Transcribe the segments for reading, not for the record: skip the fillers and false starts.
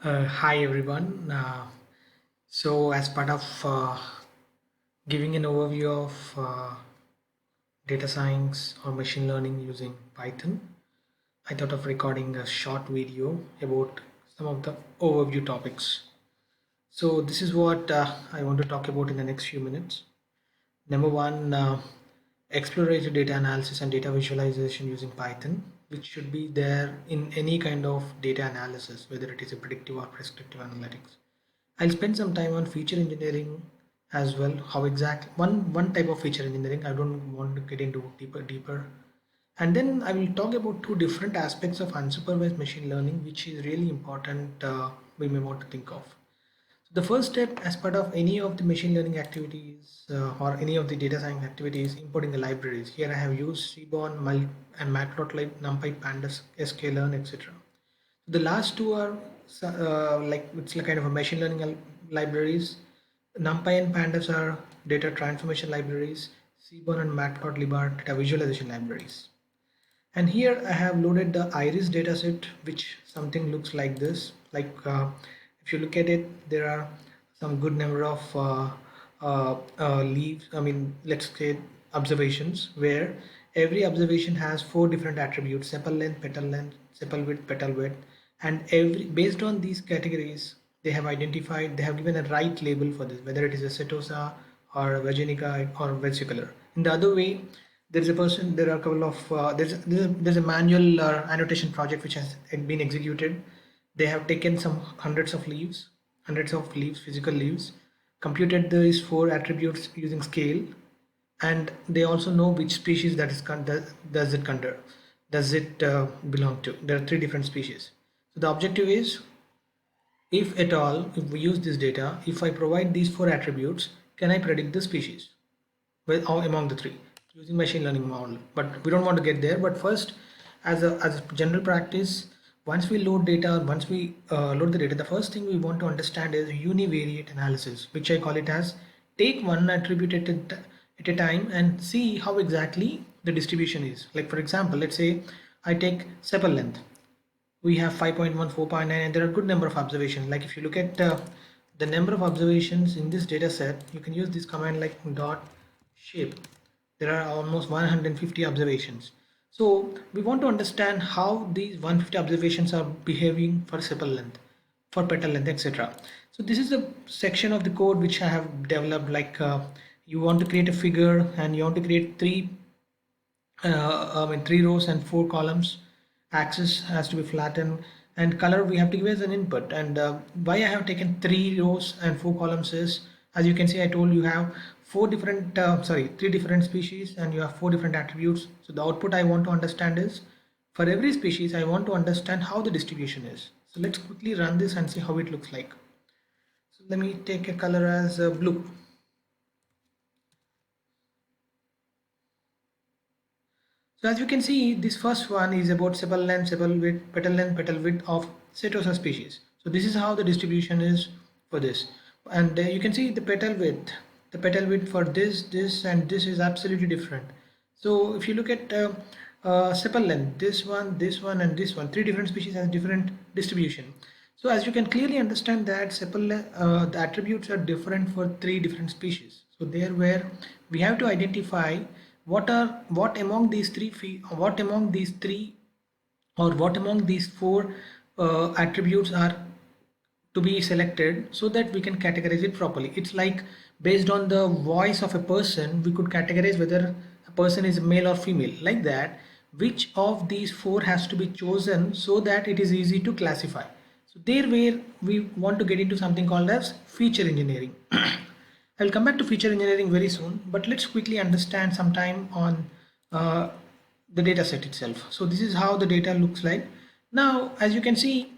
Hi everyone. As part of giving an overview of data science or machine learning using Python, I thought of recording a short video about some of the overview topics. So, this is what I want to talk about in the next few minutes. Number one, exploratory data analysis and data visualization using Python, which should be there in any kind of data analysis, whether it is a predictive or prescriptive analytics. I'll spend some time on feature engineering as well. How exact one type of feature engineering. I don't want to get into deeper. And then I will talk about two different aspects of unsupervised machine learning, which is really important. We may want to think of. The first step as part of any of the machine learning activities or any of the data science activities, importing the libraries. Here I have used Seaborn, and Matplotlib, NumPy, Pandas, sklearn, etc. The last two are like it's like kind of a machine learning libraries. NumPy and Pandas are data transformation libraries. Seaborn and Matplotlib are data visualization libraries. And here I have loaded the iris dataset, which something looks like this. If you look at it, there are some good number of leaves. I mean, let's say observations where every observation has four different attributes: sepal width, petal width, and every based on these categories, they have given a right label for this, whether it is a setosa or a vaginica or vesicular. In the other way, there are a couple of there's a manual annotation project which has been executed. They have taken some hundreds of leaves, physical leaves, computed these four attributes using scale, and they also know which species does it belong to. There are three different species. So the objective is, if at all, if we use this data, if I provide these four attributes, can I predict the species? Well, among the three using machine learning model, but we don't want to get there. But first, as a general practice, once we load data, once we load the data, the first thing we want to understand is univariate analysis, which I call it as take one attribute at a time and see how exactly the distribution is. Like for example, let's say I take sepal length. We have 5.1, 4.9, and there are a good number of observations. Like if you look at the number of observations in this data set, you can use this command like dot shape. There are almost 150 observations. So we want to understand how these 150 observations are behaving for sepal length, for petal length, etc. So this is the section of the code which I have developed. You want to create a figure and you want to create three rows and four columns. Axis has to be flattened, and color we have to give as an input. And why I have taken three rows and four columns is, as you can see, I told you have three different species, and you have four different attributes. So the output I want to understand is, for every species I want to understand how the distribution is. So let's quickly run this and see how it looks like. So let me take a color as blue. So as you can see, this first one is about sepal length, sepal width, petal width of Setosa species. So this is how the distribution is for this. And you can see the petal width for this and this is absolutely different. So if you look at sepal length, this one and this one, three different species has different distribution. So as you can clearly understand that the attributes are different for three different species. So there where we have to identify what among these three or what among these four attributes are to be selected, so that we can categorize it properly. It's like based on the voice of a person, we could categorize whether a person is male or female. Like that, which of these four has to be chosen so that it is easy to classify. So there where we want to get into something called as feature engineering. I'll come back to feature engineering very soon, but let's quickly understand some time on uh, the data set itself. So this is how the data looks like. Now, as you can see,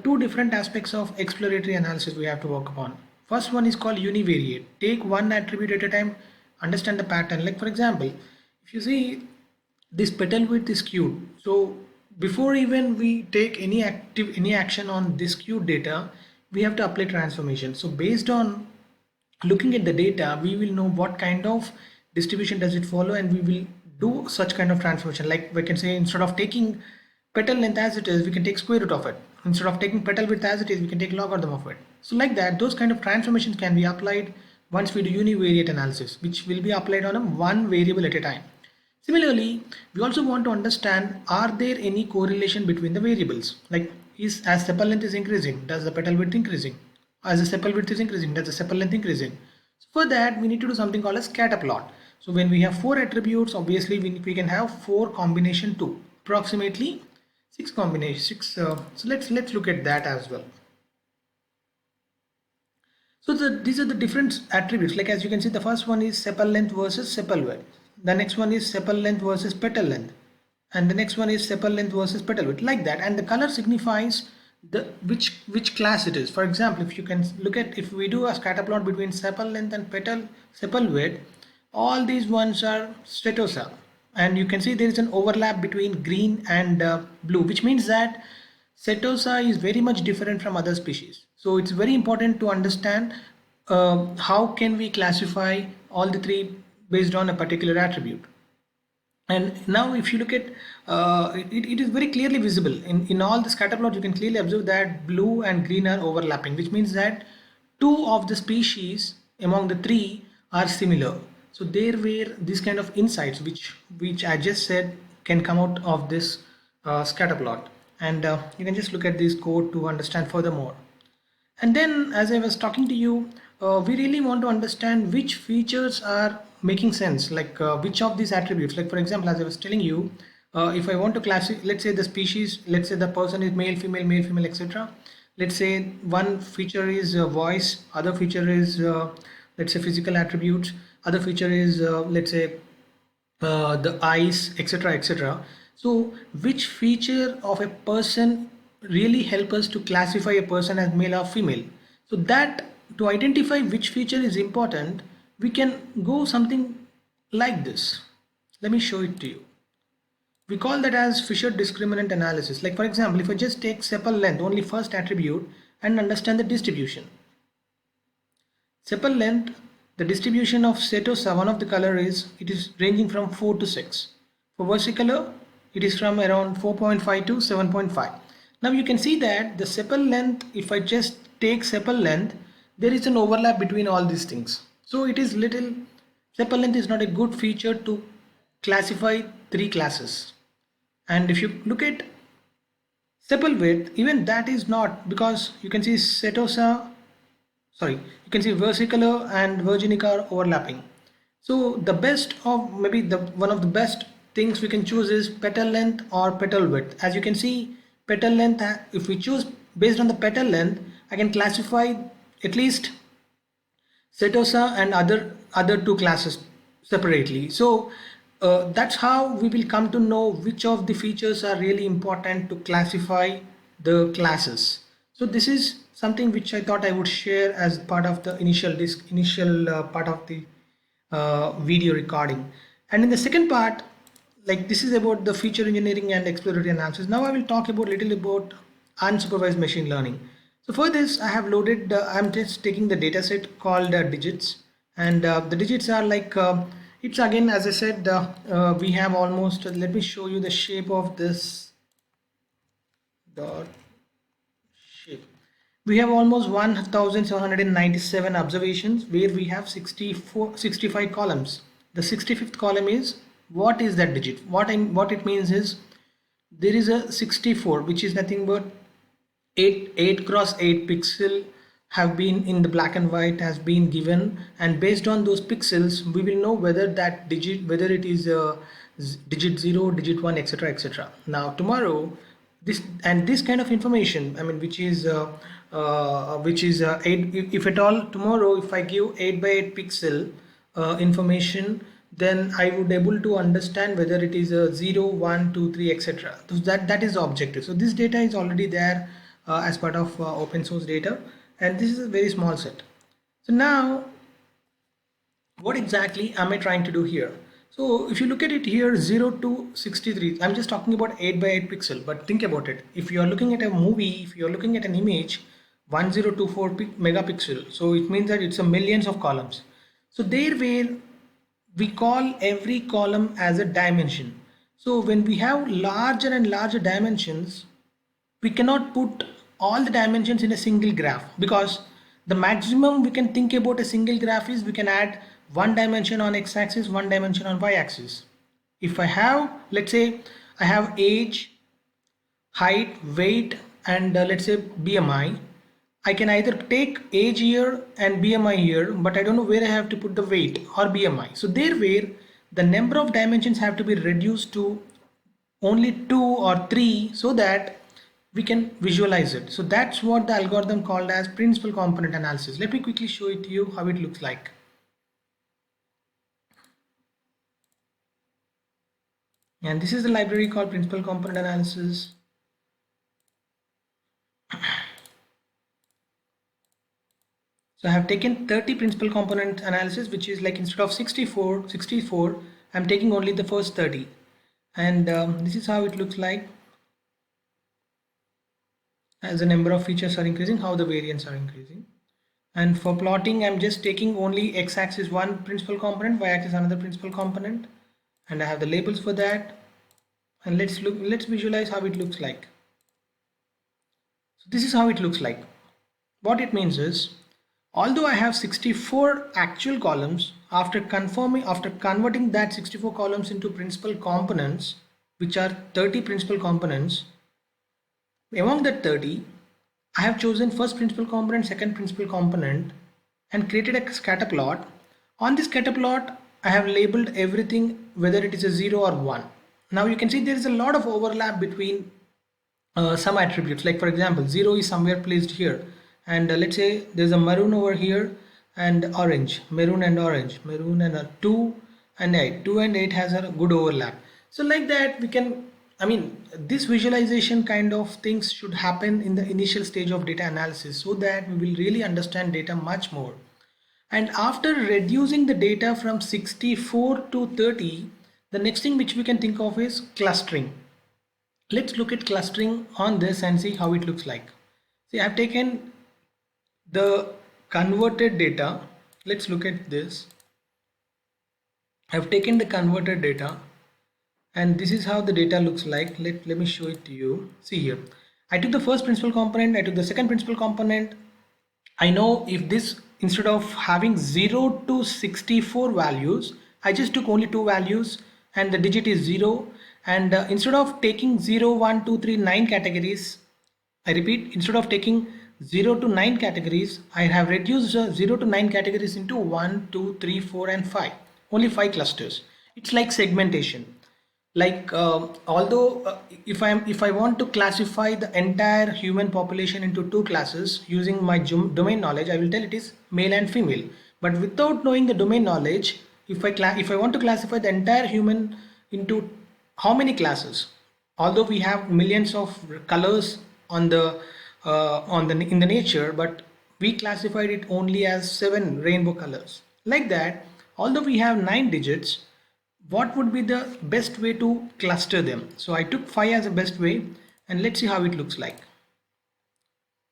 two different aspects of exploratory analysis we have to work upon. First one is called univariate. Take one attribute at a time, understand the pattern. Like for example, if you see this petal width is skewed. So before even we take any action on this skewed data, we have to apply transformation. So based on looking at the data, we will know what kind of distribution does it follow, and we will do such kind of transformation. Like we can say, instead of taking petal length as it is, we can take square root of it. Instead of taking petal width as it is, we can take logarithm of it. So like that, those kind of transformations can be applied once we do univariate analysis, which will be applied on a one variable at a time. Similarly, we also want to understand, are there any correlation between the variables? Like, is as sepal length is increasing, does the petal width increasing? As the sepal width is increasing, does the sepal length increasing? So for that, we need to do something called a scatter plot. So when we have four attributes, obviously we can have four combination too, approximately six combinations. So let's look at that as well. So these are the different attributes. Like as you can see, the first one is sepal length versus sepal width. The next one is sepal length versus petal length, and the next one is sepal length versus petal width, like that. And the color signifies the which class it is. For example, if you can look at, if we do a scatter plot between sepal length and petal sepal width, all these ones are Setosa, and you can see there is an overlap between green and blue, which means that Setosa is very much different from other species. So it's very important to understand how can we classify all the three based on a particular attribute. And now if you look at it is very clearly visible in all the scatter plots. You can clearly observe that blue and green are overlapping, which means that two of the species among the three are similar. So there were these kind of insights which I just said can come out of this scatter plot, and you can just look at this code to understand furthermore. And then, as I was talking to you, we really want to understand which features are making sense, like which of these attributes. Like for example, as I was telling you, if I want to classify, let's say the species, let's say the person is male, female, etc. Let's say one feature is voice, other feature is let's say physical attributes, other feature is let's say the eyes, etc., etc. So which feature of a person really help us to classify a person as male or female? So that, to identify which feature is important, we can go something like this. Let me show it to you. We call that as Fisher discriminant analysis. Like for example, if I just take sepal length, only first attribute, and understand the distribution. Sepal length, the distribution of Setosa, one of the color is, it is ranging from 4 to 6. For versicolor, it is from around 4.5 to 7.5. Now you can see that the sepal length, if I just take sepal length, there is an overlap between all these things. So it is little, sepal length is not a good feature to classify three classes. And if you look at sepal width, even that is not, because you can see Setosa, sorry, you can see versicolor and virginica are overlapping. So the best of, maybe the one of the best things we can choose is petal length or petal width. As you can see, petal length, if we choose based on the petal length, I can classify at least Setosa and other two classes separately. So that's how we will come to know which of the features are really important to classify the classes. So this is something which I thought I would share as part of the initial part of the video recording. And in the second part, like this is about the feature engineering and exploratory analysis. Now I will talk about little about unsupervised machine learning. So for this, I have loaded, I'm just taking the data set called digits, and the digits are like, it's again, as I said, we have almost, let me show you the shape of this dot shape. We have almost 1797 observations where we have 65 columns. The 65th column is, what is that digit? What it means is, there is a 64, which is nothing but 8 cross 8 pixel have been in the black and white has been given, and based on those pixels we will know whether that digit, whether it is digit 0, digit 1, etc., etc. Now tomorrow, this kind of information, I mean, which is 8, if at all tomorrow if I give 8 by 8 pixel information, then I would able to understand whether it is a 0, 1, 2, 3, etc. So that is the objective. So this data is already there as part of open source data, and this is a very small set. So now what exactly am I trying to do here? So if you look at it here, 0 to 63, I'm just talking about 8 by 8 pixel, but think about it. If you are looking at a movie, if you are looking at an image, 1024 megapixel, so it means that it's a millions of columns. So there where we call every column as a dimension. So when we have larger and larger dimensions, we cannot put all the dimensions in a single graph, because the maximum we can think about a single graph is we can add one dimension on x-axis, one dimension on y-axis. If I have, let's say I have age, height, weight, and let's say BMI. I can either take age here and BMI here, but I don't know where I have to put the weight or BMI. So there where the number of dimensions have to be reduced to only 2 or 3 so that we can visualize it. So that's what the algorithm called as principal component analysis. Let me quickly show it to you how it looks like. And this is the library called principal component analysis. So I have taken 30 principal component analysis, which is like instead of 64, I'm taking only the first 30. And this is how it looks like. As the number of features are increasing, how the variants are increasing. And for plotting, I'm just taking only x-axis one principal component, y-axis another principal component. And I have the labels for that. And let's visualize how it looks like. So this is how it looks like. What it means is, although I have 64 actual columns, after converting that 64 columns into principal components, which are 30 principal components, among that 30, I have chosen first principal component, second principal component, and created a scatter plot. On this scatter plot, I have labeled everything whether it is a 0 or 1. Now you can see there is a lot of overlap between some attributes. Like for example, 0 is somewhere placed here, and let's say there's a maroon over here and orange, maroon and orange, maroon and 2 and 8. 2 and 8 has a good overlap. So like that we can, I mean, this visualization kind of things should happen in the initial stage of data analysis so that we will really understand data much more. And after reducing the data from 64 to 30, the next thing which we can think of is clustering. Let's look at clustering on this and see how it looks like. See, I've taken the converted data. Let's look at this. I've taken the converted data, and this is how the data looks like. Let me show it to you. See here, I took the first principal component, I took the second principal component. I know if this, instead of having 0 to 64 values, I just took only 2 values and the digit is 0. And instead of taking 0, 1, 2, 3, 9 categories, I repeat, instead of taking 0 to 9 categories, I have reduced 0 to 9 categories into 1, 2, 3, 4 and 5. Only 5 clusters. It's like segmentation. Like although if I want to classify the entire human population into 2 classes using my domain knowledge, I will tell it is male and female. But without knowing the domain knowledge, if I want to classify the entire human into how many classes, although we have millions of colors on the in the nature, but we classified it only as 7 rainbow colors. Like that, although we have 9 digits, what would be the best way to cluster them? So I took 5 as a best way, and let's see how it looks like.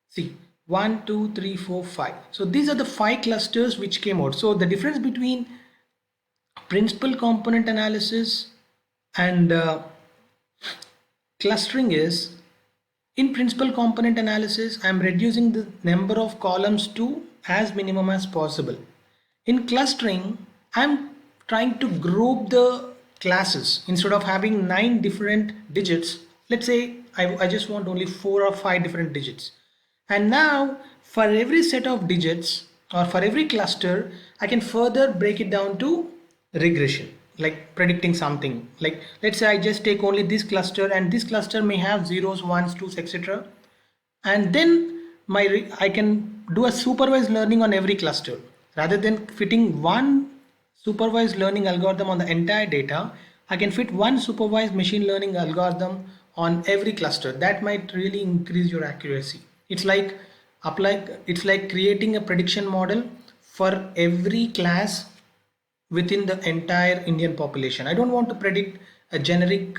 See, 1, 2, 3, 4, 5. So these are the 5 clusters which came out. So the difference between principal component analysis and clustering is, in principal component analysis, I am reducing the number of columns to as minimum as possible. In clustering, I am trying to group the classes. Instead of having 9 different digits, let's say I just want only 4 or 5 different digits. And now for every set of digits or for every cluster, I can further break it down to regression, like predicting something. Like let's say I just take only this cluster, and this cluster may have zeros, ones, twos, etc. And then I can do a supervised learning on every cluster. Rather than fitting one supervised learning algorithm on the entire data, I can fit one supervised machine learning algorithm on every cluster. That might really increase your accuracy. It's like creating a prediction model for every class within the entire Indian population. I don't want to predict a generic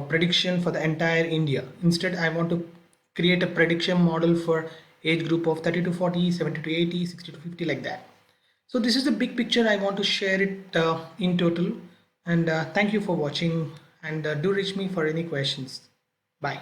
prediction for the entire India. Instead, I want to create a prediction model for age group of 30 to 40, 70 to 80, 60 to 50, like that. So this is the big picture. I want to share it in total. And thank you for watching, and do reach me for any questions. Bye.